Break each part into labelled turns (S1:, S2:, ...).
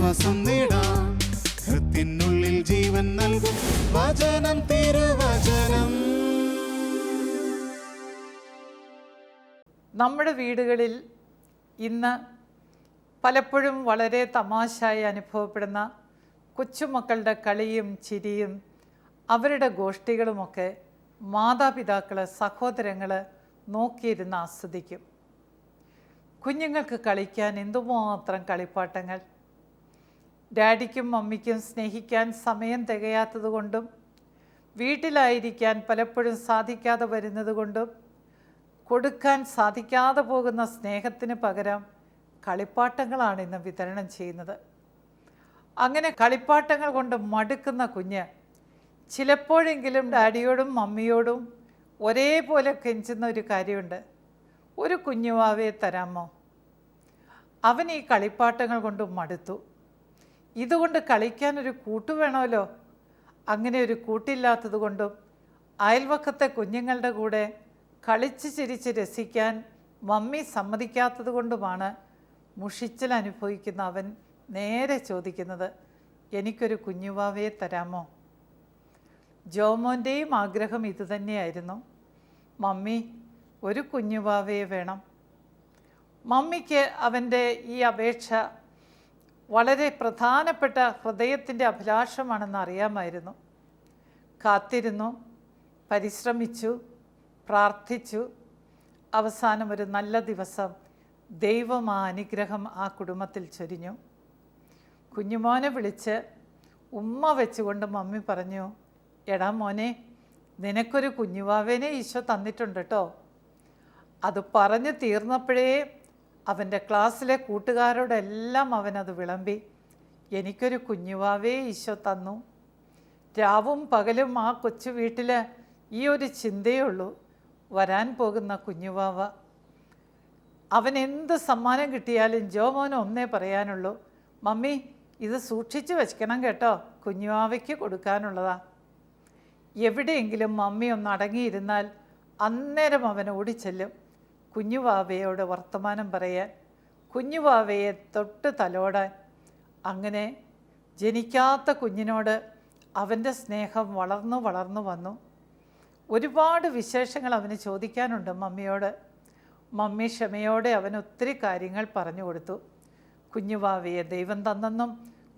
S1: ആശ്വാസം നേടാം. ഹൃത്തിനുള്ളിൽ ജീവൻ നൽകും വചനം, തിരുവചനം.
S2: നമ്മുടെ വീടുകളിൽ ഇന്ന് പലപ്പോഴും വളരെ തമാശയായി അനുഭവപ്പെടുന്ന കൊച്ചുമക്കളുടെ കളിയും ചിരിയും അവരുടെ ഗോഷ്ഠികളുമൊക്കെ മാതാപിതാക്കൾ, സഹോദരങ്ങൾ നോക്കിയിരുന്ന് ആസ്വദിക്കും. കുഞ്ഞുങ്ങൾക്ക് കളിക്കാൻ എന്തുമാത്രം കളിപ്പാട്ടങ്ങൾ! ഡാഡിക്കും മമ്മിക്കും സ്നേഹിക്കാൻ സമയം തികയാത്തത് കൊണ്ടും വീട്ടിലായിരിക്കാൻ പലപ്പോഴും സാധിക്കാതെ വരുന്നത് കൊണ്ടും കൊടുക്കാൻ സാധിക്കാതെ പോകുന്ന സ്നേഹത്തിന് പകരം കളിപ്പാട്ടങ്ങളാണ് ഇന്ന് വിതരണം ചെയ്യുന്നത്. അങ്ങനെ കളിപ്പാട്ടങ്ങൾ കൊണ്ട് മടുക്കുന്ന കുഞ്ഞ് ചിലപ്പോഴെങ്കിലും ഡാഡിയോടും മമ്മിയോടും ഒരേപോലെ കെഞ്ചുന്ന ഒരു കാര്യമുണ്ട്: ഒരു കുഞ്ഞുവാവയെ തരാമോ? അവൻ ഈ കളിപ്പാട്ടങ്ങൾ കൊണ്ട് മടുത്തു. ഇതുകൊണ്ട് കളിക്കാനൊരു കൂട്ടു വേണമല്ലോ. അങ്ങനെ ഒരു കൂട്ടില്ലാത്തത് കൊണ്ടും അയൽവക്കത്തെ കുഞ്ഞുങ്ങളുടെ കൂടെ കളിച്ച് ചിരിച്ച് രസിക്കാൻ മമ്മി സമ്മതിക്കാത്തത് കൊണ്ടുമാണ് മുഷിച്ചൽ അനുഭവിക്കുന്ന അവൻ നേരെ ചോദിക്കുന്നത്: എനിക്കൊരു കുഞ്ഞുവാവയെ തരാമോ? ജോമോൻ്റെയും ആഗ്രഹം ഇതുതന്നെയായിരുന്നു. മമ്മി, ഒരു കുഞ്ഞുവാവയെ വേണം. മമ്മിക്ക് അവൻ്റെ ഈ അപേക്ഷ വളരെ പ്രധാനപ്പെട്ട ഹൃദയത്തിൻ്റെ അഭിലാഷമാണെന്ന് അറിയാമായിരുന്നു. കാത്തിരുന്നു, പരിശ്രമിച്ചു, പ്രാർത്ഥിച്ചു. അവസാനം ഒരു നല്ല ദിവസം ദൈവം ആ അനുഗ്രഹം ആ കുടുംബത്തിൽ ചൊരിഞ്ഞു. കുഞ്ഞുമോനെ വിളിച്ച് ഉമ്മ വെച്ചുകൊണ്ട് മമ്മി പറഞ്ഞു: എടാ മോനെ, നിനക്കൊരു കുഞ്ഞുവാവേനെ ഈശോ തന്നിട്ടുണ്ട് കേട്ടോ. അത് പറഞ്ഞു തീർന്നപ്പോഴേ അവൻ്റെ ക്ലാസ്സിലെ കൂട്ടുകാരോടെല്ലാം അവനത് വിളമ്പി. എനിക്കൊരു കുഞ്ഞുവാവേ ഈശോ തന്നു. രാവും പകലും ആ കൊച്ചു വീട്ടിൽ ഈ ഒരു ചിന്തയേ ഉള്ളൂ: വരാൻ പോകുന്ന കുഞ്ഞുവാവ. അവൻ എന്ത് സമ്മാനം കിട്ടിയാലും ജോമോന് ഒന്നേ പറയാനുള്ളൂ: മമ്മി, ഇത് സൂക്ഷിച്ചു വയ്ക്കണം കേട്ടോ, കുഞ്ഞുവാവയ്ക്ക് കൊടുക്കാനുള്ളതാ. എവിടെയെങ്കിലും മമ്മി ഒന്ന് അടങ്ങിയിരുന്നാൽ അന്നേരം അവൻ ഓടിച്ചെല്ലും കുഞ്ഞുവാവയോട് വർത്തമാനം പറയാൻ, കുഞ്ഞുവാവയെ തൊട്ട് തലോടാൻ. അങ്ങനെ ജനിക്കാത്ത കുഞ്ഞിനോട് അവൻ്റെ സ്നേഹം വളർന്നു വളർന്നു വന്നു. ഒരുപാട് വിശേഷങ്ങൾ അവന് ചോദിക്കാനുണ്ട് മമ്മിയോട്. മമ്മി ക്ഷമയോടെ അവന് ഒത്തിരി കാര്യങ്ങൾ പറഞ്ഞു കൊടുത്തു. കുഞ്ഞുവാവയെ ദൈവം തന്നെന്നും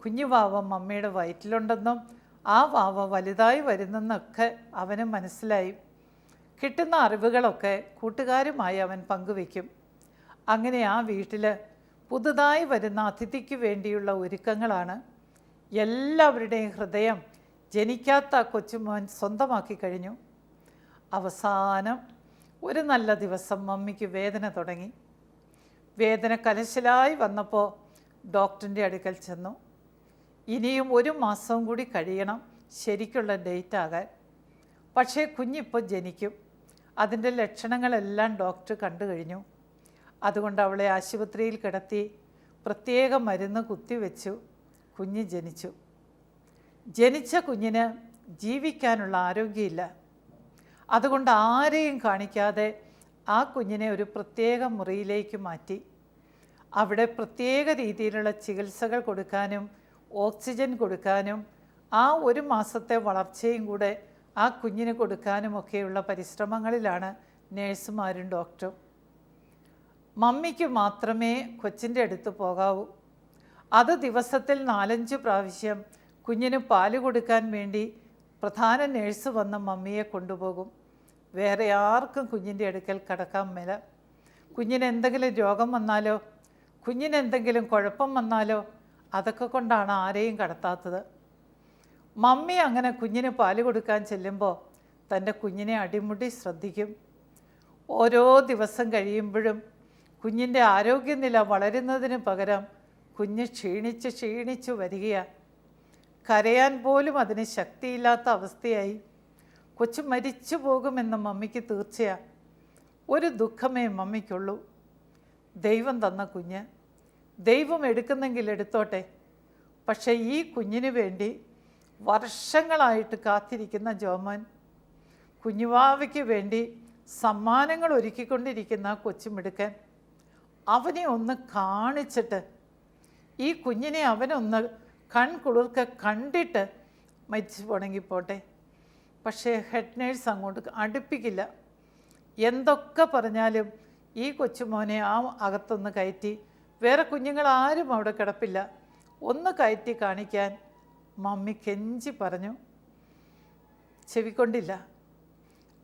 S2: കുഞ്ഞുവാവ മമ്മിയുടെ വയറ്റിലുണ്ടെന്നും ആ വാവ വലുതായി വരുന്നെന്നൊക്കെ അവന് മനസ്സിലായി. കിട്ടുന്ന അറിവുകളൊക്കെ കൂട്ടുകാരുമായി അവൻ പങ്കുവയ്ക്കും. അങ്ങനെ ആ വീട്ടിൽ പുതുതായി വരുന്ന അതിഥിക്ക് വേണ്ടിയുള്ള ഒരുക്കങ്ങളാണ്. എല്ലാവരുടെയും ഹൃദയം ജനിക്കാത്ത കൊച്ചുമോൻ സ്വന്തമാക്കി കഴിഞ്ഞു. അവസാനം ഒരു നല്ല ദിവസം മമ്മിക്ക് വേദന തുടങ്ങി. വേദന കലശലായി വന്നപ്പോൾ ഡോക്ടറിൻ്റെ അടുക്കൽ ചെന്നു. ഇനിയും 1 മാസവും കൂടി കഴിയണം ശരിക്കുള്ള ഡേറ്റ് ആകാൻ. പക്ഷേ കുഞ്ഞിപ്പോൾ ജനിക്കും. അതിൻ്റെ ലക്ഷണങ്ങളെല്ലാം ഡോക്ടർ കണ്ടു കഴിഞ്ഞു. അതുകൊണ്ട് അവളെ ആശുപത്രിയിൽ കിടത്തി പ്രത്യേക മരുന്ന് കുത്തിവെച്ചു. കുഞ്ഞ് ജനിച്ചു. ജനിച്ച കുഞ്ഞിന് ജീവിക്കാനുള്ള ആരോഗ്യമില്ല. അതുകൊണ്ട് ആരെയും കാണിക്കാതെ ആ കുഞ്ഞിനെ ഒരു പ്രത്യേക മുറിയിലേക്ക് മാറ്റി. അവിടെ പ്രത്യേക രീതിയിലുള്ള ചികിത്സകൾ കൊടുക്കാനും ഓക്സിജൻ കൊടുക്കാനും ആ 1 മാസത്തെ വളർച്ചയും കൂടെ ആ കുഞ്ഞിന് കൊടുക്കാനുമൊക്കെയുള്ള പരിശ്രമങ്ങളിലാണ് നേഴ്സുമാരും ഡോക്ടറും. മമ്മിക്ക് മാത്രമേ കൊച്ചിൻ്റെ അടുത്ത് പോകാവൂ. അത് ദിവസത്തിൽ 4-5 പ്രാവശ്യം കുഞ്ഞിന് പാല് കൊടുക്കാൻ വേണ്ടി പ്രധാന നേഴ്സ് വന്ന് മമ്മിയെ കൊണ്ടുപോകും. വേറെ ആർക്കും കുഞ്ഞിൻ്റെ അടുക്കൽ കടക്കാൻ മേല. കുഞ്ഞിന് എന്തെങ്കിലും രോഗം വന്നാലോ, കുഞ്ഞിന് എന്തെങ്കിലും കുഴപ്പം വന്നാലോ, അതൊക്കെ കൊണ്ടാണ് ആരെയും കടത്താത്തത്. മമ്മി അങ്ങനെ കുഞ്ഞിന് പാല് കൊടുക്കാൻ ചെല്ലുമ്പോൾ തൻ്റെ കുഞ്ഞിനെ അടിമുടി ശ്രദ്ധിക്കും. ഓരോ ദിവസം കഴിയുമ്പോഴും കുഞ്ഞിൻ്റെ ആരോഗ്യനില വളരുന്നതിന് പകരം കുഞ്ഞ് ക്ഷീണിച്ചു വരികയാണ്. കരയാൻ പോലും അതിന് ശക്തിയില്ലാത്ത അവസ്ഥയായി. കൊച്ചു മരിച്ചു പോകുമെന്ന് മമ്മിക്ക് തീർച്ചയാണ്. ഒരു ദുഃഖമേ മമ്മിക്കുള്ളൂ: ദൈവം തന്ന കുഞ്ഞ്. ദൈവം എടുക്കുന്നെങ്കിൽ എടുത്തോട്ടെ. പക്ഷേ ഈ കുഞ്ഞിന് വേണ്ടി വർഷങ്ങളായിട്ട് കാത്തിരിക്കുന്ന ജോമോൻ, കുഞ്ഞുവാവയ്ക്ക് വേണ്ടി സമ്മാനങ്ങൾ ഒരുക്കിക്കൊണ്ടിരിക്കുന്ന കൊച്ചുമിടുക്കൻ, അവനെ ഒന്ന് കാണിച്ചിട്ട് ഈ കുഞ്ഞിനെ അവനൊന്ന് കൺകുളിർക്കെ കണ്ടിട്ട് മരിച്ചു പോണെങ്കിൽ പോട്ടെ. പക്ഷേ ഹെഡ് നേഴ്സ് അങ്ങോട്ട് അടുപ്പിക്കില്ല. എന്തൊക്കെ പറഞ്ഞാലും ഈ കൊച്ചുമോനെ ആ അകത്തൊന്ന് കയറ്റി, വേറെ കുഞ്ഞുങ്ങളാരും അവിടെ കിടപ്പില്ല, ഒന്ന് കയറ്റി കാണിക്കാൻ മമ്മി കെഞ്ചി പറഞ്ഞു. ചെവിക്കൊണ്ടില്ല.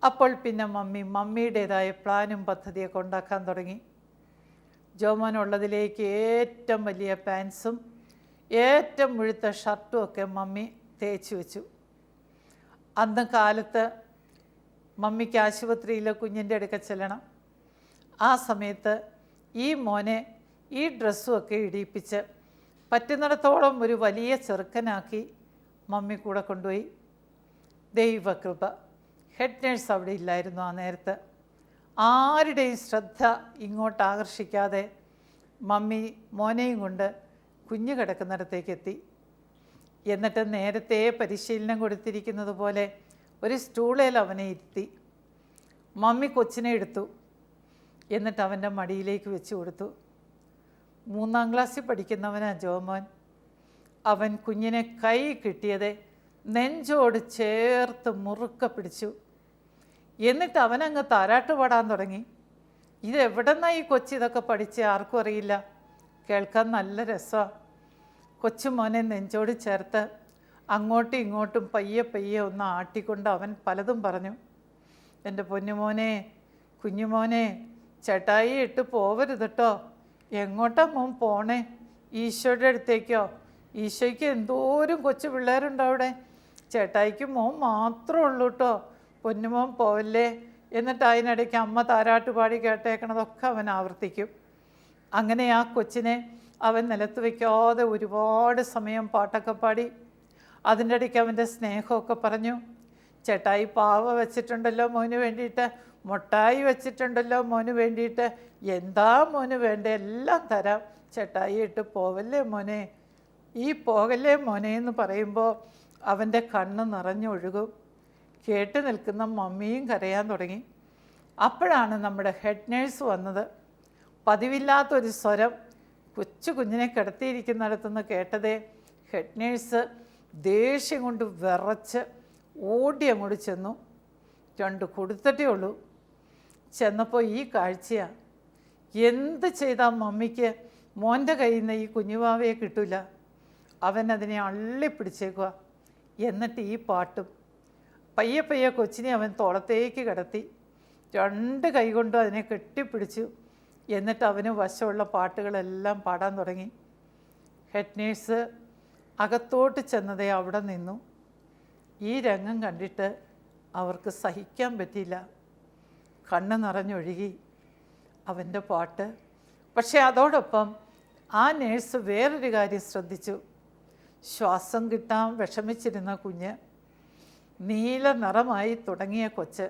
S2: അപ്പോൾ പിന്നെ മമ്മിയുടേതായ പ്ലാനും പദ്ധതിയൊക്കെ ഉണ്ടാക്കാൻ തുടങ്ങി. ജോമോനുള്ളതിലേക്ക് ഏറ്റവും വലിയ പാൻസും ഏറ്റവും മുഴുത്ത ഷർട്ടും ഒക്കെ മമ്മി തേച്ച് വെച്ചു. അന്ന് കാലത്ത് മമ്മിക്ക് ആശുപത്രിയിൽ കുഞ്ഞിൻ്റെ അടുക്ക ചെല്ലണം. ആ സമയത്ത് ഈ മോനെ ഈ ഡ്രസ്സുമൊക്കെ ഇടിയിപ്പിച്ച് പറ്റുന്നിടത്തോളം ഒരു വലിയ ചെറുക്കനാക്കി മമ്മി കൂടെ കൊണ്ടുപോയി. ദൈവകൃപ, ഹെഡ് നേഴ്സ് അവിടെ ഇല്ലായിരുന്നു ആ നേരത്ത്. ആരുടെയും ശ്രദ്ധ ഇങ്ങോട്ട് ആകർഷിക്കാതെ മമ്മി മോനെയും കൊണ്ട് കുഞ്ഞ് കിടക്കുന്നിടത്തേക്ക് എത്തി. എന്നിട്ട് നേരത്തെ പരിശീലനം കൊടുത്തിരിക്കുന്നത് പോലെ ഒരു സ്റ്റൂളേൽ അവനെ ഇരുത്തി. മമ്മി കൊച്ചിനെ എടുത്തു. എന്നിട്ട് അവൻ്റെ മടിയിലേക്ക് വെച്ച് കൊടുത്തു. 3-ാം ക്ലാസ്സിൽ പഠിക്കുന്നവനാ ജോമോൻ. അവൻ കുഞ്ഞിനെ കൈ കിട്ടിയതെ നെഞ്ചോട് ചേർത്ത് മുറുക്ക പിടിച്ചു. എന്നിട്ട് അവനങ്ങ് താരാട്ട് പാടാൻ തുടങ്ങി. ഇതെവിടെന്നാ ഈ കൊച്ചിതൊക്കെ പഠിച്ച് ആർക്കും അറിയില്ല. കേൾക്കാൻ നല്ല രസമാണ്. കൊച്ചുമോനെ നെഞ്ചോട് ചേർത്ത് അങ്ങോട്ടും ഇങ്ങോട്ടും പയ്യെ പയ്യെ ഒന്ന് ആട്ടിക്കൊണ്ട് അവൻ പലതും പറഞ്ഞു. എൻ്റെ പൊന്നുമോനെ, കുഞ്ഞുമോനെ, ചേട്ടായി ഇട്ട് പോവരുത് കേട്ടോ. എങ്ങോട്ടാ മോൻ പോണേ? ഈശോയുടെ അടുത്തേക്കോ? ഈശോയ്ക്ക് എന്തോരം കൊച്ചു പിള്ളേരുണ്ടോ അവിടെ. ചേട്ടായിക്ക് മോൻ മാത്രമേ ഉള്ളൂ കേട്ടോ, പൊന്നുമോൻ പോവല്ലേ. എന്നിട്ട് അതിനിടയ്ക്ക് അമ്മ താരാട്ട് പാടി കേട്ടേക്കണതൊക്കെ അവൻ ആവർത്തിക്കും. അങ്ങനെ ആ കൊച്ചിനെ അവൻ നിലത്ത് വയ്ക്കാതെ ഒരുപാട് സമയം പാട്ടൊക്കെ പാടി. അതിൻ്റെ ഇടയ്ക്ക് അവൻ്റെ സ്നേഹമൊക്കെ പറഞ്ഞു. ചേട്ടായി പാവ വെച്ചിട്ടുണ്ടല്ലോ മോന് വേണ്ടിയിട്ട്, മുട്ടായി വെച്ചിട്ടുണ്ടല്ലോ മോന് വേണ്ടിയിട്ട്, എന്താ മോന് വേണ്ട എല്ലാം തരാം, ചേട്ടായി ഇട്ട് പോവല്ലേ മോനെ, ഈ പോകല്ലേ മോനെ എന്ന് പറയുമ്പോൾ അവൻ്റെ കണ്ണ് നിറഞ്ഞൊഴുകും. കേട്ട് നിൽക്കുന്ന മമ്മിയും കരയാൻ തുടങ്ങി. അപ്പോഴാണ് നമ്മുടെ ഹെഡ് നേഴ്സ് വന്നത്. പതിവില്ലാത്തൊരു സ്വരം കൊച്ചു കുഞ്ഞിനെ കിടത്തിയിരിക്കുന്നിടത്തുനിന്ന് കേട്ടതേ ഹെഡ് നേഴ്സ് ദേഷ്യം കൊണ്ട് വിറച്ച് ഓടി അങ്ങോട്ട് ചെന്നു. 2 കൊടുത്തിട്ടേ ഉള്ളൂ. ചെന്നപ്പോൾ ഈ കാഴ്ചയാണ്. എന്ത് ചെയ്താൽ മമ്മിക്ക് മോൻ്റെ കയ്യിൽ നിന്ന് ഈ കുഞ്ഞുവാവയെ കിട്ടില്ല. അവൻ അതിനെ അള്ളിപ്പിടിച്ചേക്കുക. എന്നിട്ട് ഈ പാട്ടും പയ്യെ പയ്യെ കൊച്ചിനെ അവൻ തോളത്തേക്ക് കിടത്തി 2 കൈ കൊണ്ടും അതിനെ കെട്ടിപ്പിടിച്ചു. എന്നിട്ട് അവന് വശമുള്ള പാട്ടുകളെല്ലാം പാടാൻ തുടങ്ങി. ഹെഡ് നേഴ്സ് അകത്തോട്ട് ചെന്നതേ അവിടെ നിന്നു. ഈ രംഗം കണ്ടിട്ട് അവർക്ക് സഹിക്കാൻ പറ്റിയില്ല. കണ്ണ് നിറഞ്ഞൊഴുകി അവൻ്റെ പാട്ട്. പക്ഷേ അതോടൊപ്പം ആ നേഴ്സ് വേറൊരു കാര്യം ശ്രദ്ധിച്ചു. ശ്വാസം കിട്ടാൻ വിഷമിച്ചിരുന്ന കുഞ്ഞ്, നീല നിറമായി തുടങ്ങിയ കൊച്ച്,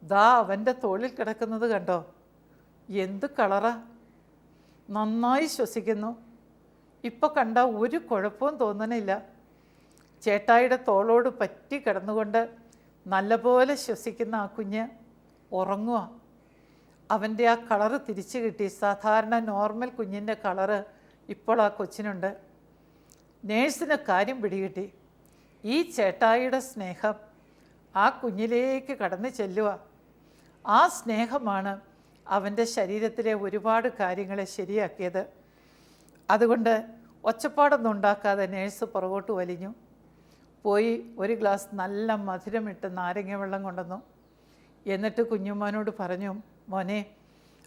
S2: ദാ അവൻ്റെ തോളിൽ കിടക്കുന്നത് കണ്ടോ, എന്ത് കളറാ, നന്നായി ശ്വസിക്കുന്നു. ഇപ്പോൾ കണ്ട ഒരു കുഴപ്പവും തോന്നണില്ല. ചേട്ടായിയുടെ തോളോട് പറ്റി കിടന്നുകൊണ്ട് നല്ലപോലെ ശ്വസിക്കുന്ന ആ കുഞ്ഞ് ഉറങ്ങുക. അവൻ്റെ ആ കളറ് തിരിച്ചു കിട്ടി. സാധാരണ നോർമൽ കുഞ്ഞിൻ്റെ കളറ് ഇപ്പോൾ ആ കൊച്ചിനുണ്ട്. നേഴ്സിന് കാര്യം പിടികിട്ടി. ഈ ചേട്ടായിയുടെ സ്നേഹം ആ കുഞ്ഞിലേക്ക് കടന്നു ചെല്ലുക. ആ സ്നേഹമാണ് അവൻ്റെ ശരീരത്തിലെ ഒരുപാട് കാര്യങ്ങളെ ശരിയാക്കിയത്. അതുകൊണ്ട് ഒച്ചപ്പാടൊന്നും ഉണ്ടാക്കാതെ നേഴ്സ് പുറകോട്ട് വലിഞ്ഞു പോയി ഒരു ഗ്ലാസ് നല്ല മധുരമിട്ട് നാരങ്ങ വെള്ളം കൊണ്ടുവന്നു. എന്നിട്ട് കുഞ്ഞുമോനോട് പറഞ്ഞു, മോനെ,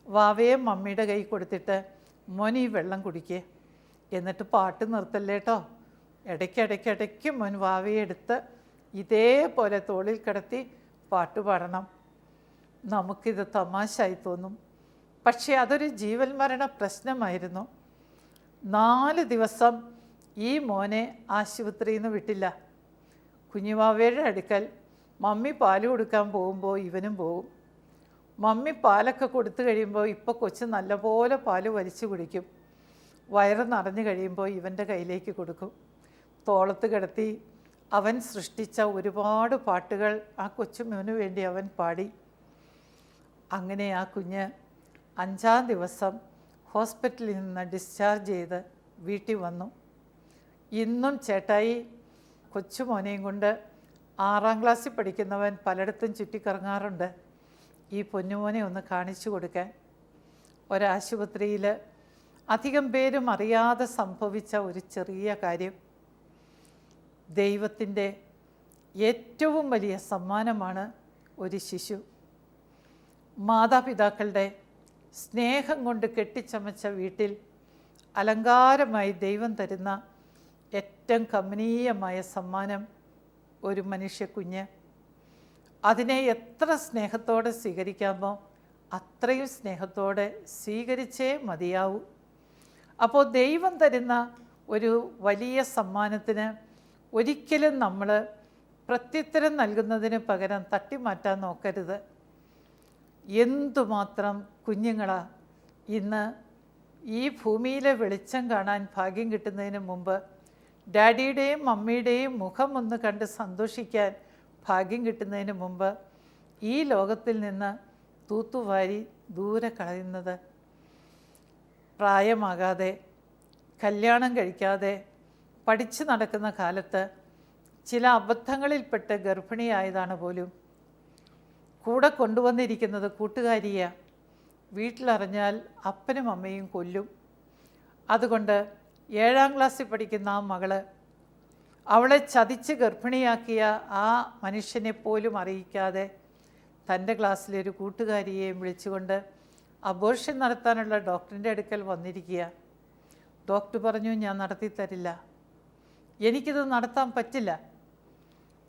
S2: വാവയെ മമ്മിയുടെ കൈ കൊടുത്തിട്ട് മോൻ ഈ വെള്ളം കുടിക്കേ, എന്നിട്ട് പാട്ട് നിർത്തല്ലേ കേട്ടോ. ഇടയ്ക്കിടയ്ക്കിടയ്ക്ക് മോൻ വാവയെ എടുത്ത് ഇതേപോലെ തോളിൽ കിടത്തി പാട്ട് പാടണം. നമുക്കിത് തമാശയായി തോന്നും, പക്ഷേ അതൊരു ജീവൻ മരണ പ്രശ്നമായിരുന്നു. 4 ദിവസം ഈ മോനെ ആശുപത്രിയിൽ നിന്ന് വിട്ടില്ല. കുഞ്ഞുവാവയുടെ അടുക്കൽ മമ്മി പാല് കൊടുക്കാൻ പോകുമ്പോൾ ഇവനും പോകും. മമ്മി പാലൊക്കെ കൊടുത്തു കഴിയുമ്പോൾ ഇപ്പോൾ കൊച്ച് നല്ലപോലെ പാല് വലിച്ചു കുടിക്കും. വയറ് നിറഞ്ഞു കഴിയുമ്പോൾ ഇവൻ്റെ കയ്യിലേക്ക് കൊടുക്കും. തോളത്ത് കിടത്തി അവൻ സൃഷ്ടിച്ച ഒരുപാട് പാട്ടുകൾ ആ കൊച്ചുമോന് വേണ്ടി അവൻ പാടി. അങ്ങനെ ആ കുഞ്ഞ് 5-ാം ദിവസം ഹോസ്പിറ്റലിൽ നിന്ന് ഡിസ്ചാർജ് ചെയ്ത് വീട്ടിൽ വന്നു. ഇന്നും ചേട്ടായി കൊച്ചുമോനെയും കൊണ്ട് 6ാം ക്ലാസ്സിൽ പഠിക്കുന്നവൻ പലയിടത്തും ചുറ്റിക്കറങ്ങാറുണ്ട് ഈ പൊന്നുമോനെ ഒന്ന് കാണിച്ചു കൊടുക്കാൻ. ഒരാശുപത്രിയിൽ അധികം പേരും അറിയാതെ സംഭവിച്ച ഒരു ചെറിയ കാര്യം. ദൈവത്തിൻ്റെ ഏറ്റവും വലിയ സമ്മാനമാണ് ഒരു ശിശു. മാതാപിതാക്കളുടെ സ്നേഹം കൊണ്ട് കെട്ടിച്ചമച്ച വീട്ടിൽ അലങ്കാരമായി ദൈവം തരുന്ന ഏറ്റവും കമനീയമായ സമ്മാനം ഒരു മനുഷ്യക്കുഞ്ഞ്. അതിനെ എത്ര സ്നേഹത്തോടെ സ്വീകരിക്കാമോ അത്രയും സ്നേഹത്തോടെ സ്വീകരിച്ചേ മതിയാവൂ. അപ്പോൾ ദൈവം തരുന്ന ഒരു വലിയ സമ്മാനത്തിന് ഒരിക്കലും നമ്മൾ പ്രത്യുത്തരം നൽകുന്നതിന് പകരം തട്ടിമാറ്റാൻ നോക്കരുത്. എന്തുമാത്രം കുഞ്ഞുങ്ങളാ ഇന്ന് ഈ ഭൂമിയിലെ വെളിച്ചം കാണാൻ ഭാഗ്യം കിട്ടുന്നതിന് മുമ്പ് ഡാഡിയുടെയും മമ്മിയുടെയും മുഖം ഒന്ന് കണ്ട് സന്തോഷിക്കാൻ ഭാഗ്യം കിട്ടുന്നതിന് മുമ്പ് ഈ ലോകത്തിൽ നിന്ന് തൂത്തുവാരി ദൂരെ കളയുന്നത്. പ്രായമാകാതെ കല്യാണം കഴിക്കാതെ പഠിച്ചു നടക്കുന്ന കാലത്ത് ചില അബദ്ധങ്ങളിൽപ്പെട്ട് ഗർഭിണിയായതാണ് പോലും. കൂടെ കൊണ്ടുവന്നിരിക്കുന്നത് കൂട്ടുകാരിയാണ്. വീട്ടിലറിഞ്ഞാൽ അപ്പനും അമ്മയും കൊല്ലും. അതുകൊണ്ട് 7ാം ക്ലാസ്സിൽ പഠിക്കുന്ന ആ മകള് അവളെ ചതിച്ച് ഗർഭിണിയാക്കിയ ആ മനുഷ്യനെ പോലും അറിയിക്കാതെ തൻ്റെ ക്ലാസ്സിലൊരു കൂട്ടുകാരിയെയും വിളിച്ചുകൊണ്ട് അബോർഷൻ നടത്താനുള്ള ഡോക്ടറിൻ്റെ അടുക്കൽ വന്നിരിക്കുക. ഡോക്ടർ പറഞ്ഞു, ഞാൻ നടത്തിത്തരില്ല, എനിക്കിത് നടത്താൻ പറ്റില്ല.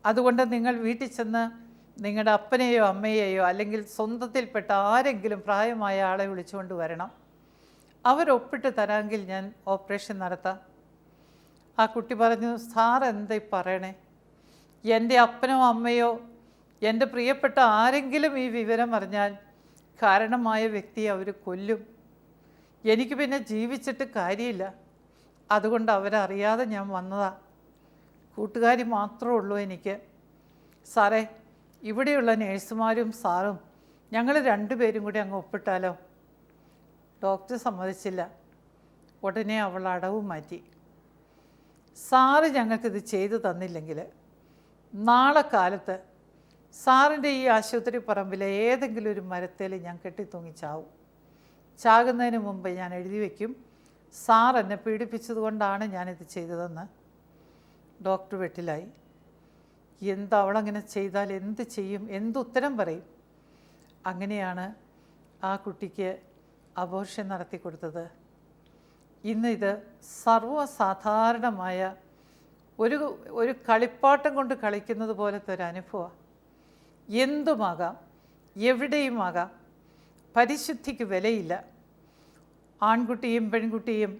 S2: അതുകൊണ്ട് നിങ്ങൾ വീട്ടിൽ ചെന്ന് നിങ്ങളുടെ അപ്പനെയോ അമ്മയെയോ അല്ലെങ്കിൽ സ്വന്തത്തിൽപ്പെട്ട ആരെങ്കിലും പ്രായമായ ആളെ വിളിച്ചുകൊണ്ട് വരണം. അവരൊപ്പിട്ട് തരാമെങ്കിൽ ഞാൻ ഓപ്പറേഷൻ നടത്താം. ആ കുട്ടി പറഞ്ഞു, സാർ എന്താ പറയണേ, എൻ്റെ അപ്പനോ അമ്മയോ എൻ്റെ പ്രിയപ്പെട്ട ആരെങ്കിലും ഈ വിവരം അറിഞ്ഞാൽ കാരണമായ വ്യക്തിയെ അവർ കൊല്ലും. എനിക്ക് പിന്നെ ജീവിച്ചിട്ട് കാര്യമില്ല. അതുകൊണ്ട് അവരറിയാതെ ഞാൻ വന്നതാ. കൂട്ടുകാരി മാത്രമേ ഉള്ളൂ എനിക്ക്. സാറേ, ഇവിടെയുള്ള നേഴ്സുമാരും സാറും ഞങ്ങൾ 2 പേരും കൂടി അങ്ങ് ഒപ്പിട്ടാലോ? ഡോക്ടർ സമ്മതിച്ചില്ല. ഉടനെ അവൾ അടവ് മാറ്റി. സാറ് ഞങ്ങൾക്കിത് ചെയ്തു തന്നില്ലെങ്കിൽ നാളെ കാലത്ത് സാറിൻ്റെ ഈ ആശുപത്രി പറമ്പിലെ ഏതെങ്കിലും ഒരു മരത്തേൽ ഞാൻ കെട്ടിത്തൂങ്ങി ചാവും. ചാകുന്നതിന് മുമ്പ് ഞാൻ എഴുതി വയ്ക്കും, സാർ എന്നെ പീഡിപ്പിച്ചത് കൊണ്ടാണ് ഞാനിത് ചെയ്തതെന്ന്. ഡോക്ടർ വെട്ടിലായി. എന്താ അവളങ്ങനെ ചെയ്താൽ എന്ത് ചെയ്യും, എന്തുത്തരം പറയും? അങ്ങനെയാണ് ആ കുട്ടിക്ക് അബോർഷൻ നടത്തി കൊടുത്തത്. ഇന്ന് ഇത് സർവ്വസാധാരണമായ ഒരു കളിപ്പാട്ടം കൊണ്ട് കളിക്കുന്നത് പോലത്തെ ഒരു അനുഭവമാണ്. എന്തുമാകാം, എവിടെയുമാകാം. പരിശുദ്ധിക്ക് വിലയില്ല. ആൺകുട്ടിയും പെൺകുട്ടിയും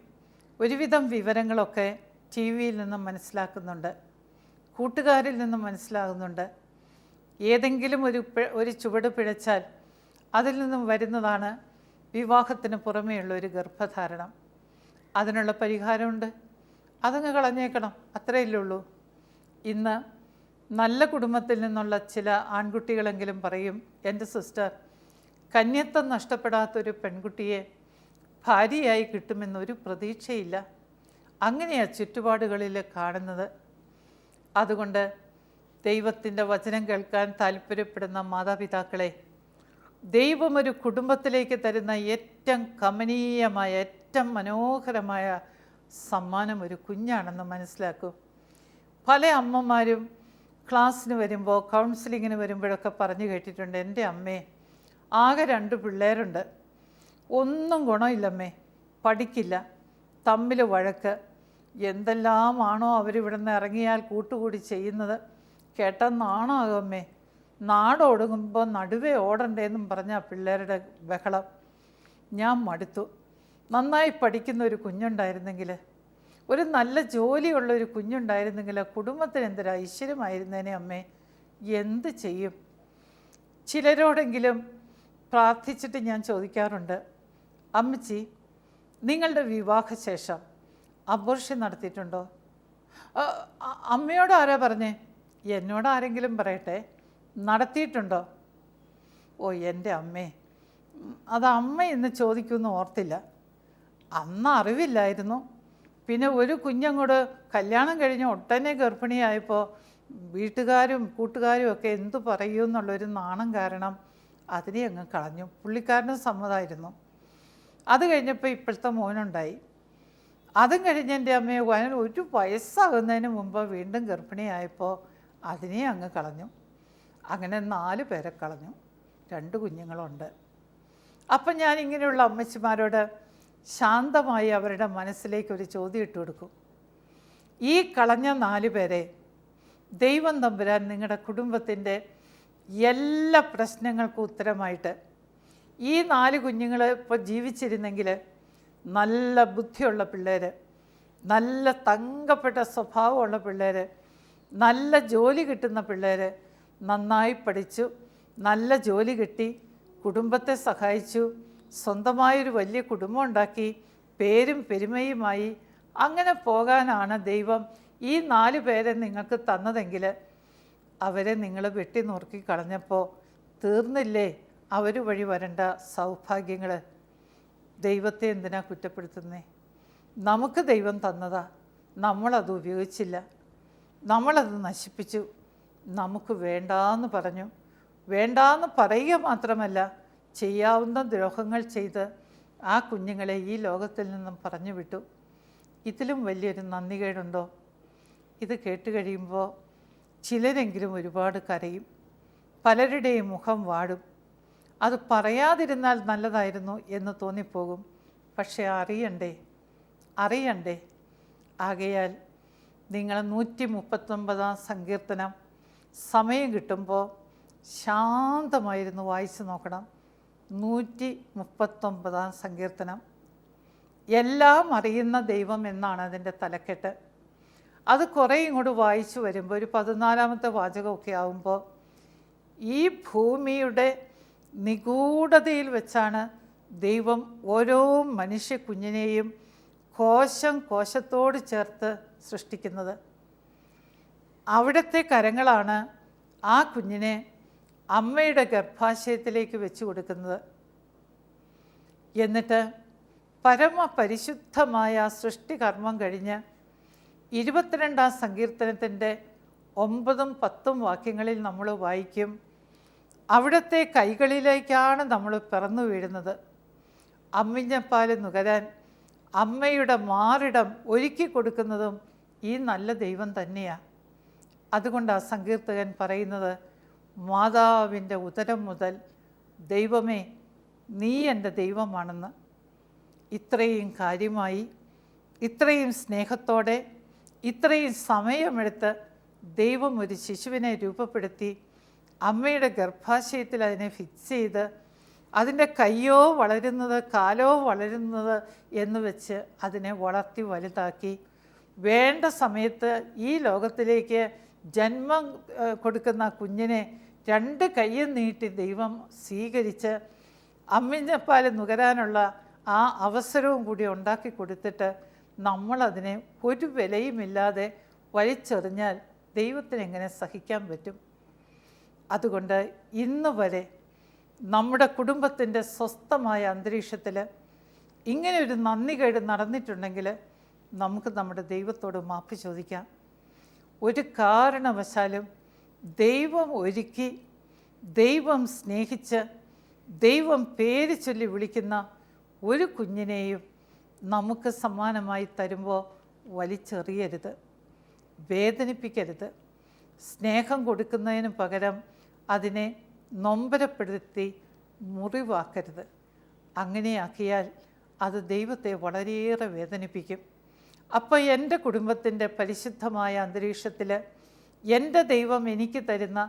S2: ഒരുവിധം വിവരങ്ങളൊക്കെ ടി വിയിൽ നിന്നും മനസ്സിലാക്കുന്നുണ്ട്, കൂട്ടുകാരിൽ നിന്നും മനസ്സിലാകുന്നുണ്ട്. ഏതെങ്കിലും ഒരു ചുവട് പിഴച്ചാൽ അതിൽ നിന്നും വരുന്നതാണ് വിവാഹത്തിന് പുറമേയുള്ള ഒരു ഗർഭധാരണം. അതിനുള്ള പരിഹാരമുണ്ട്, അതങ്ങ് കളഞ്ഞേക്കണം, അത്രയല്ലേ ഉള്ളൂ. ഇന്ന് നല്ല കുടുംബത്തിൽ നിന്നുള്ള ചില ആൺകുട്ടികളെങ്കിലും പറയും, എൻ്റെ സിസ്റ്റർ, കന്യത്വം നഷ്ടപ്പെടാത്തൊരു പെൺകുട്ടിയെ ഭാര്യയായി കിട്ടുമെന്നൊരു പ്രതീക്ഷയില്ല. അങ്ങനെയാണ് ചുറ്റുപാടുകളിൽ കാണുന്നത്. അതുകൊണ്ട് ദൈവത്തിൻ്റെ വചനം കേൾക്കാൻ താല്പര്യപ്പെടുന്ന മാതാപിതാക്കളെ, ദൈവം ഒരു കുടുംബത്തിലേക്ക് തരുന്ന ഏറ്റവും കമനീയമായ ഏറ്റവും മനോഹരമായ സമ്മാനം ഒരു കുഞ്ഞാണെന്ന് മനസ്സിലാക്കൂ. പല അമ്മമാരും ക്ലാസ്സിന് വരുമ്പോൾ കൗൺസിലിങ്ങിന് വരുമ്പോഴൊക്കെ പറഞ്ഞു കേട്ടിട്ടുണ്ട്, എൻ്റെ അമ്മേ ആകെ 2 പിള്ളേരുണ്ട്, ഒന്നും ഗുണമില്ലമ്മേ, പഠിക്കില്ല, തമ്മിൽ വഴക്ക്, എന്തെല്ലാമാണോ അവരിവിടെ നിന്ന് ഇറങ്ങിയാൽ കൂട്ടുകൂടി ചെയ്യുന്നത്, കേട്ടാൽ നാണമാകുമേ, നാടോടുങ്ങുമ്പോൾ നടുവേ ഓടണ്ടേന്നും പറഞ്ഞ പിള്ളേരുടെ ബഹളം. ഞാൻ മടുത്തു. നന്നായി പഠിക്കുന്ന ഒരു കുഞ്ഞുണ്ടായിരുന്നെങ്കിൽ, ഒരു നല്ല ജോലിയുള്ള ഒരു കുഞ്ഞുണ്ടായിരുന്നെങ്കിൽ കുടുംബത്തിന് എന്തൊരു ഐശ്വര്യമായിരുന്നേനെ അമ്മേ. എന്ത് ചെയ്യും? ചിലരോടെങ്കിലും പ്രാർത്ഥിച്ചിട്ട് ഞാൻ ചോദിക്കാറുണ്ട്, അമ്മച്ചി, നിങ്ങളുടെ വിവാഹശേഷം അബോർഷൻ നടത്തിയിട്ടുണ്ടോ? അമ്മയോട് ആരാ പറഞ്ഞേ? എന്നോട് ആരെങ്കിലും പറയട്ടെ, നടത്തിയിട്ടുണ്ടോ? ഓ എൻ്റെ അമ്മേ, അത് അമ്മ എന്ന് ചോദിക്കുമെന്ന് ഓർത്തില്ല. അന്ന് അറിവില്ലായിരുന്നു, പിന്നെ ഒരു കുഞ്ഞങ്ങോട് കല്യാണം കഴിഞ്ഞ് ഒട്ടനെ ഗർഭിണിയായപ്പോൾ വീട്ടുകാരും കൂട്ടുകാരും ഒക്കെ എന്തു പറയൂ എന്നുള്ളൊരു നാണം കാരണം അതിനെ അങ്ങ് കളഞ്ഞു. പുള്ളിക്കാരനും സമ്മതമായിരുന്നു. അത് കഴിഞ്ഞപ്പോൾ ഇപ്പോഴത്തെ മോനുണ്ടായി. അതും കഴിഞ്ഞ് എൻ്റെ അമ്മയെ ഒരു വയസ്സാകുന്നതിന് മുമ്പ് വീണ്ടും ഗർഭിണിയായപ്പോൾ അതിനെ അങ്ങ് കളഞ്ഞു. അങ്ങനെ 4 പേരെ കളഞ്ഞു. 2 കുഞ്ഞുങ്ങളുണ്ട്. അപ്പം ഞാൻ ഇങ്ങനെയുള്ള അമ്മച്ചിമാരോട് ശാന്തമായി അവരുടെ മനസ്സിലേക്കൊരു ചോദ്യം ഇട്ട് കൊടുക്കും. ഈ കളഞ്ഞ 4 പേരെ ദൈവം തമ്പുരാൻ നിങ്ങളുടെ കുടുംബത്തിൻ്റെ എല്ലാ പ്രശ്നങ്ങൾക്കും ഉത്തരമായിട്ട് ഈ 4 കുഞ്ഞുങ്ങൾ ഇപ്പോൾ ജീവിച്ചിരുന്നെങ്കിൽ നല്ല ബുദ്ധിയുള്ള പിള്ളേർ, നല്ല തങ്കപ്പെട്ട സ്വഭാവമുള്ള പിള്ളേർ, നല്ല ജോലി കിട്ടുന്ന പിള്ളേർ, നന്നായി പഠിച്ചു, നല്ല ജോലി കിട്ടി, കുടുംബത്തെ സഹായിച്ചു, സ്വന്തമായൊരു വലിയ കുടുംബം ഉണ്ടാക്കി, പേരും പെരുമയുമായി അങ്ങനെ പോകാനാണ് ദൈവം ഈ 4 പേരെ നിങ്ങൾക്ക് തന്നതെങ്കിൽ അവരെ നിങ്ങൾ വെട്ടി നുറുക്കി കളഞ്ഞപ്പോൾ തീർന്നില്ലേ അവർ വഴി വരേണ്ട സൗഭാഗ്യങ്ങൾ? ദൈവത്തെ എന്തിനാ കുറ്റപ്പെടുത്തുന്നേ? നമുക്ക് ദൈവം തന്നതാ, നമ്മളത് ഉപയോഗിച്ചില്ല, നമ്മളത് നശിപ്പിച്ചു, നമുക്ക് വേണ്ടാന്ന് പറഞ്ഞു. വേണ്ടാന്ന് പറയുക മാത്രമല്ല, ചെയ്യാവുന്ന ദ്രോഹങ്ങൾ ചെയ്ത് ആ കുഞ്ഞുങ്ങളെ ഈ ലോകത്തിൽ നിന്നും പറഞ്ഞു വിട്ടു. ഇതിലും വലിയൊരു നന്ദികേടുണ്ടോ? ഇത് കേട്ട് കഴിയുമ്പോൾ ചിലരെങ്കിലും ഒരുപാട് കരയും, പലരുടെയും മുഖം വാടും. അത് പറയാതിരുന്നാൽ നല്ലതായിരുന്നു എന്ന് തോന്നിപ്പോകും. പക്ഷേ അറിയണ്ടേ. ആകയാൽ നിങ്ങൾ 139 സങ്കീർത്തനം സമയം കിട്ടുമ്പോൾ ശാന്തമായിരുന്നു വായിച്ചു നോക്കണം. 139 സങ്കീർത്തനം. എല്ലാം അറിയുന്ന ദൈവം എന്നാണ് അതിൻ്റെ തലക്കെട്ട്. അത് കുറേ ഇങ്ങോട്ട് വായിച്ചു വരുമ്പോൾ ഒരു 14ാമത്തെ വാചകമൊക്കെ ആകുമ്പോൾ ഈ ഭൂമിയുടെ നിഗൂഢതയിൽ വെച്ചാണ് ദൈവം ഓരോ മനുഷ്യ കുഞ്ഞിനെയും കോശത്തോട് ചേർത്ത് സൃഷ്ടിക്കുന്നത്. അവിടുത്തെ കരങ്ങളാണ് ആ കുഞ്ഞിനെ അമ്മയുടെ ഗർഭാശയത്തിലേക്ക് വെച്ച് കൊടുക്കുന്നത്. എന്നിട്ട് പരമപരിശുദ്ധമായ സൃഷ്ടികർമ്മം കഴിഞ്ഞ് 22ാം സങ്കീർത്തനത്തിൻ്റെ 9ഉം 10ഉം വാക്യങ്ങളിൽ നമ്മൾ വായിക്കും, അവിടുത്തെ കൈകളിലേക്കാണ് നമ്മൾ പിറന്നു വീഴുന്നത്. അമ്മിഞ്ഞപ്പാൽ നുകരാൻ അമ്മയുടെ മാറിടം ഒരുക്കി കൊടുക്കുന്നതും ഈ നല്ല ദൈവം തന്നെയാണ്. അതുകൊണ്ട് ആ സങ്കീർത്തകൻ പറയുന്നത്, മാതാവിൻ്റെ ഉദരം മുതൽ ദൈവമേ നീ എൻ്റെ ദൈവമാണെന്ന്. ഇത്രയും കാര്യമായി, ഇത്രയും സ്നേഹത്തോടെ, ഇത്രയും സമയമെടുത്ത് ദൈവം ഒരു ശിശുവിനെ രൂപപ്പെടുത്തി അമ്മയുടെ ഗർഭാശയത്തിൽ അതിനെ ഫിക്സ് ചെയ്ത് അതിൻ്റെ കയ്യോ വളരുന്നത് കാലോ വളരുന്നത് എന്ന് വെച്ച് അതിനെ വളർത്തി വലുതാക്കി വേണ്ട സമയത്ത് ഈ ലോകത്തിലേക്ക് ജന്മം കൊടുക്കുന്ന കുഞ്ഞിനെ 2 കൈയും നീട്ടി ദൈവം സ്വീകരിച്ച് അമ്മിഞ്ഞപ്പാൽ നുകരാനുള്ള ആ അവസരവും കൂടി ഉണ്ടാക്കി കൊടുത്തിട്ട് നമ്മളതിനെ ഒരു വിലയുമില്ലാതെ വലിച്ചെറിഞ്ഞാൽ ദൈവത്തിന് എങ്ങനെ സഹിക്കാൻ പറ്റും? അതുകൊണ്ട് ഇന്ന് വരെ നമ്മുടെ കുടുംബത്തിൻ്റെ സ്വസ്ഥമായ അന്തരീക്ഷത്തിൽ ഇങ്ങനെ ഒരു നന്ദികേട് നടന്നിട്ടുണ്ടെങ്കിൽ നമുക്ക് നമ്മുടെ ദൈവത്തോട് മാപ്പ് ചോദിക്കാം. ഒരു കാരണവശാലും ദൈവം ഒരുക്കി, ദൈവം സ്നേഹിച്ച്, ദൈവം പേര് ചൊല്ലി വിളിക്കുന്ന ഒരു കുഞ്ഞിനെയും നമുക്ക് സമ്മാനമായി തരുമ്പോൾ വലിച്ചെറിയരുത്, വേദനിപ്പിക്കരുത്. സ്നേഹം കൊടുക്കുന്നതിന് പകരം അതിനെ നൊമ്പരപ്പെടുത്തി മുറിവാക്കരുത്. അങ്ങനെയാക്കിയാൽ അത് ദൈവത്തെ വളരെയേറെ വേദനിപ്പിക്കും. അപ്പോൾ എൻ്റെ കുടുംബത്തിൻ്റെ പരിശുദ്ധമായ അന്തരീക്ഷത്തിൽ എൻ്റെ ദൈവം എനിക്ക് തരുന്ന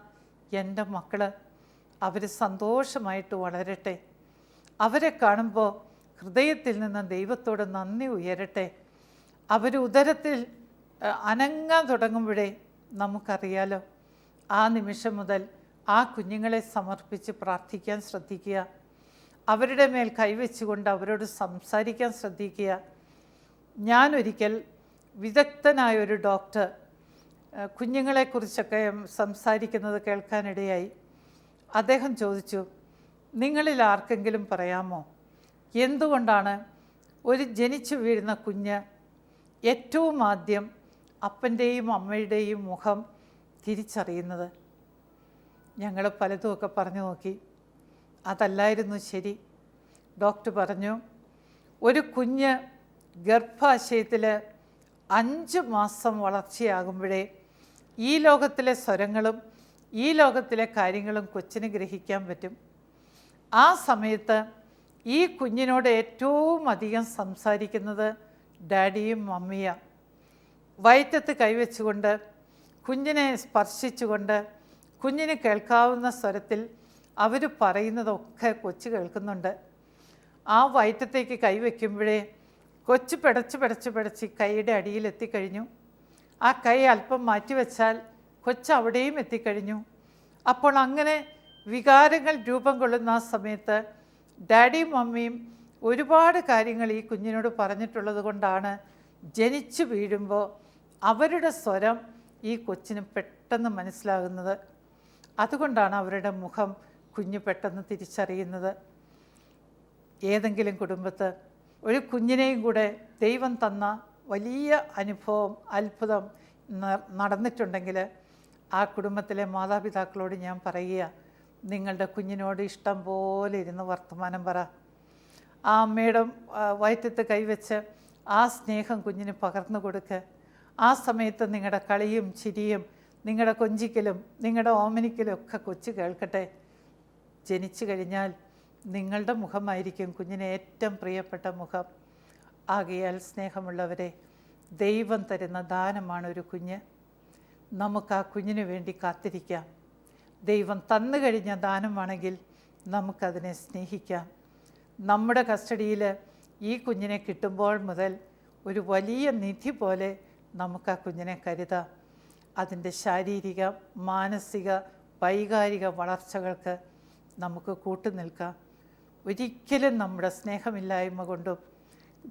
S2: എൻ്റെ മക്കൾ അവർ സന്തോഷമായിട്ട് വളരട്ടെ. അവരെ കാണുമ്പോൾ ഹൃദയത്തിൽ നിന്ന് ദൈവത്തോട് നന്ദി ഉയരട്ടെ. അവർ ഉദരത്തിൽ അനങ്ങാൻ തുടങ്ങുമ്പോഴേ നമുക്കറിയാലോ, ആ നിമിഷം മുതൽ ആ കുഞ്ഞുങ്ങളെ സമർപ്പിച്ച് പ്രാർത്ഥിക്കാൻ ശ്രദ്ധിക്കുക. അവരുടെ മേൽ കൈവച്ചുകൊണ്ട് അവരോട് സംസാരിക്കാൻ ശ്രദ്ധിക്കുക. ഞാനൊരിക്കൽ വിദഗ്ധനായൊരു ഡോക്ടർ കുഞ്ഞുങ്ങളെക്കുറിച്ചൊക്കെ സംസാരിക്കുന്നത് കേൾക്കാനിടയായി. അദ്ദേഹം ചോദിച്ചു, നിങ്ങളിൽ ആർക്കെങ്കിലും പറയാമോ എന്തുകൊണ്ടാണ് ഒരു ജനിച്ചു വീഴുന്ന കുഞ്ഞ് ഏറ്റവും ആദ്യം അപ്പൻ്റെയും അമ്മയുടെയും മുഖം തിരിച്ചറിയുന്നത്. ഞങ്ങൾ പലതുമൊക്കെ പറഞ്ഞു നോക്കി, അതല്ലായിരുന്നു ശരി. ഡോക്ടർ പറഞ്ഞു, ഒരു കുഞ്ഞ് ഗർഭാശയത്തിൽ 5 മാസം വളർച്ചയാകുമ്പോഴേ ഈ ലോകത്തിലെ സ്വരങ്ങളും ഈ ലോകത്തിലെ കാര്യങ്ങളും കൊച്ചിന് ഗ്രഹിക്കാൻ പറ്റും. ആ സമയത്ത് ഈ കുഞ്ഞിനോട് ഏറ്റവും അധികം സംസാരിക്കുന്നത് ഡാഡിയും മമ്മിയാണ്. വയറ്റത്ത് കൈവച്ചുകൊണ്ട്, കുഞ്ഞിനെ സ്പർശിച്ചുകൊണ്ട്, കുഞ്ഞിന് കേൾക്കാവുന്ന സ്വരത്തിൽ അവർ പറയുന്നതൊക്കെ കൊച്ചു കേൾക്കുന്നുണ്ട്. ആ വയറ്റത്തേക്ക് കൈവയ്ക്കുമ്പോഴേ കൊച്ചു പിടച്ച് കൈയുടെ അടിയിലെത്തിക്കഴിഞ്ഞു. ആ കൈ അല്പം മാറ്റിവെച്ചാൽ കൊച്ച് അവിടെയും എത്തിക്കഴിഞ്ഞു. അപ്പോൾ അങ്ങനെ വികാരങ്ങൾ രൂപം കൊള്ളുന്ന ആ സമയത്ത് ഡാഡിയും മമ്മിയും ഒരുപാട് കാര്യങ്ങൾ ഈ കുഞ്ഞിനോട് പറഞ്ഞിട്ടുള്ളത് കൊണ്ടാണ് ജനിച്ചു വീഴുമ്പോൾ അവരുടെ സ്വരം ഈ കൊച്ചിന് പെട്ടെന്ന് മനസ്സിലാകുന്നത്. അതുകൊണ്ടാണ് അവരുടെ മുഖം കുഞ്ഞ് പെട്ടെന്ന് തിരിച്ചറിയുന്നത്. ഏതെങ്കിലും കുടുംബത്ത് ഒരു കുഞ്ഞിനെയും കൂടെ ദൈവം തന്ന വലിയ അനുഭവം, അത്ഭുതം നടന്നിട്ടുണ്ടെങ്കിൽ ആ കുടുംബത്തിലെ മാതാപിതാക്കളോട് ഞാൻ പറയുക, നിങ്ങളുടെ കുഞ്ഞിനോട് ഇഷ്ടം പോലെ ഇരുന്ന് വർത്തമാനം പറ. ആ അമ്മയുടെ വയറ്റത്ത് കൈവച്ച് ആ സ്നേഹം കുഞ്ഞിന് പകർന്നു കൊടുക്കുക. ആ സമയത്ത് നിങ്ങളുടെ കളിയും ചിരിയും, നിങ്ങളുടെ കൊഞ്ചിക്കലും, നിങ്ങളുടെ ഓമനിക്കലും ഒക്കെ കൊച്ചു കേൾക്കട്ടെ. ജനിച്ചു കഴിഞ്ഞാൽ നിങ്ങളുടെ മുഖമായിരിക്കും കുഞ്ഞിന് ഏറ്റവും പ്രിയപ്പെട്ട മുഖം. ആകയാൽ സ്നേഹമുള്ളവരെ, ദൈവം തരുന്ന ദാനമാണ് ഒരു കുഞ്ഞ്. നമുക്ക് ആ കുഞ്ഞിന് വേണ്ടി കാത്തിരിക്കാം. ദൈവം തന്നു കഴിഞ്ഞ ദാനമാണെങ്കിൽ നമുക്കതിനെ സ്നേഹിക്കാം. നമ്മുടെ കസ്റ്റഡിയിൽ ഈ കുഞ്ഞിനെ കിട്ടുമ്പോൾ മുതൽ ഒരു വലിയ നിധി പോലെ നമുക്ക് ആ കുഞ്ഞിനെ കരുതാം. അതിൻ്റെ ശാരീരിക, മാനസിക, വൈകാരിക വളർച്ചകൾക്ക് നമുക്ക് കൂട്ടുനിൽക്കാം. ഒരിക്കലും നമ്മുടെ സ്നേഹമില്ലായ്മ കൊണ്ടും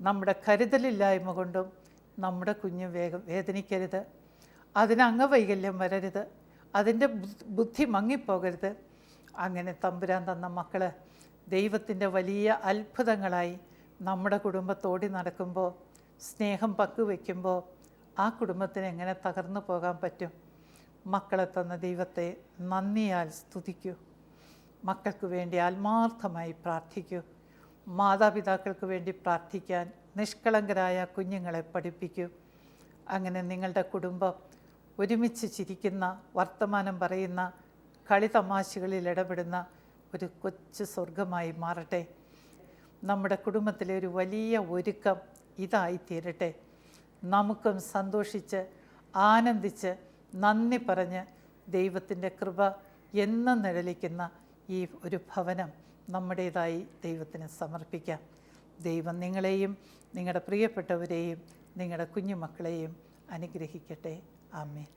S2: നമ്മുടെ കരുതലില്ലായ്മ കൊണ്ടും നമ്മുടെ കുഞ്ഞ് വേദനിക്കരുത്. അതിന് അംഗവൈകല്യം വരരുത്. അതിൻ്റെ ബുദ്ധി മങ്ങിപ്പോകരുത്. അങ്ങനെ തമ്പുരാൻ തന്ന മക്കൾ ദൈവത്തിൻ്റെ വലിയ അത്ഭുതങ്ങളായി നമ്മുടെ കുടുംബത്തോടി നടക്കുമ്പോൾ, സ്നേഹം പങ്കുവെക്കുമ്പോൾ ആ കുടുംബത്തിന് എങ്ങനെ തകർന്നു പോകാൻ പറ്റും? മക്കളെ തന്ന ദൈവത്തെ നന്ദിയാൽ സ്തുതിക്കൂ. മക്കൾക്ക് വേണ്ടി ആത്മാർത്ഥമായി പ്രാർത്ഥിക്കൂ. മാതാപിതാക്കൾക്ക് വേണ്ടി പ്രാർത്ഥിക്കാൻ നിഷ്കളങ്കരായ കുഞ്ഞുങ്ങളെ പഠിപ്പിക്കൂ. അങ്ങനെ നിങ്ങളുടെ കുടുംബം ഒരുമിച്ച് ചിരിക്കുന്ന, വർത്തമാനം പറയുന്ന, കളി തമാശകളിൽ ഇടപെടുന്ന ഒരു കൊച്ചു സ്വർഗമായി മാറട്ടെ. നമ്മുടെ കുടുംബത്തിലെ ഒരു വലിയ ഒരുക്കം ഇതായിത്തീരട്ടെ. നമുക്കും സന്തോഷിച്ച്, ആനന്ദിച്ച്, നന്ദി പറഞ്ഞ് ദൈവത്തിൻ്റെ കൃപ എന്നും നിഴലിക്കുന്ന ഈ ഒരു ഭവനം നമ്മുടേതായി ദൈവത്തിന് സമർപ്പിക്കാം. ദൈവം നിങ്ങളെയും നിങ്ങളുടെ പ്രിയപ്പെട്ടവരെയും നിങ്ങളുടെ കുഞ്ഞുമക്കളെയും അനുഗ്രഹിക്കട്ടെ. ആമേൻ.